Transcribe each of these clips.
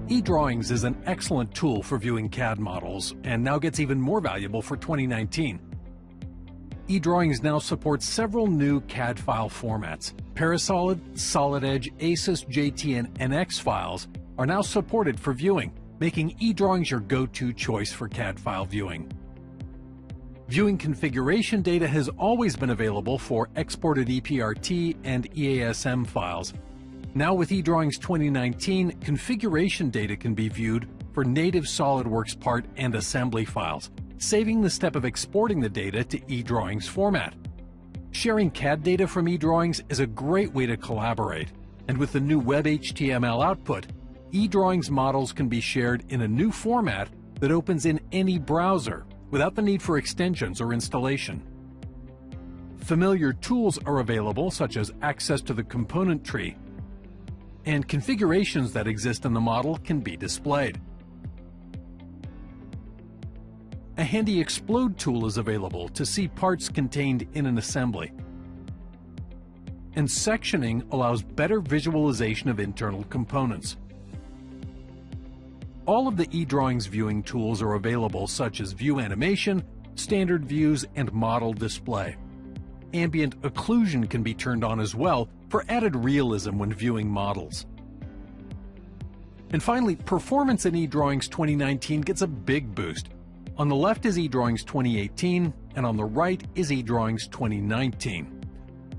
eDrawings is an excellent tool for viewing CAD models, and now gets even more valuable for 2019. eDrawings now supports several new CAD file formats. Parasolid, SolidEdge, ACES, JT, and NX files are now supported for viewing, making eDrawings your go-to choice for CAD file viewing. Viewing configuration data has always been available for exported EPRT and EASM files. Now with eDrawings 2019, configuration data can be viewed for native SolidWorks part and assembly files, saving the step of exporting the data to eDrawings format. Sharing CAD data from eDrawings is a great way to collaborate, and with the new Web HTML output, eDrawings models can be shared in a new format that opens in any browser without the need for extensions or installation. Familiar tools are available, such as access to the component tree, and configurations that exist in the model can be displayed. A handy explode tool is available to see parts contained in an assembly. And sectioning allows better visualization of internal components. All of the eDrawings viewing tools are available, such as view animation, standard views, and model display. Ambient occlusion can be turned on as well for added realism when viewing models. And finally, performance in eDrawings 2019 gets a big boost. On the left is eDrawings 2018, and on the right is eDrawings 2019.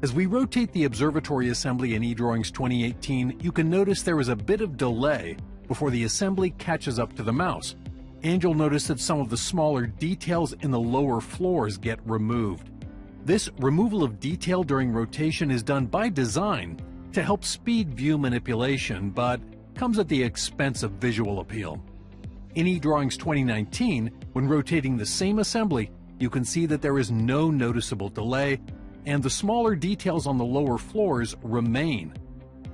As we rotate the observatory assembly in eDrawings 2018, you can notice there is a bit of delay before the assembly catches up to the mouse, and you'll notice that some of the smaller details in the lower floors get removed. This removal of detail during rotation is done by design to help speed view manipulation, but comes at the expense of visual appeal. In eDrawings 2019, when rotating the same assembly, you can see that there is no noticeable delay, and the smaller details on the lower floors remain.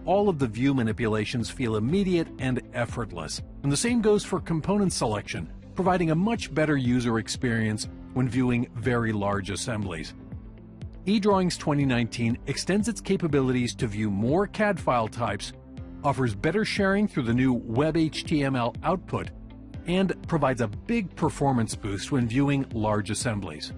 All of the view manipulations feel immediate and effortless, and the same goes for component selection, providing a much better user experience when viewing very large assemblies. eDrawings 2019 extends its capabilities to view more CAD file types, offers better sharing through the new Web HTML output, and provides a big performance boost when viewing large assemblies.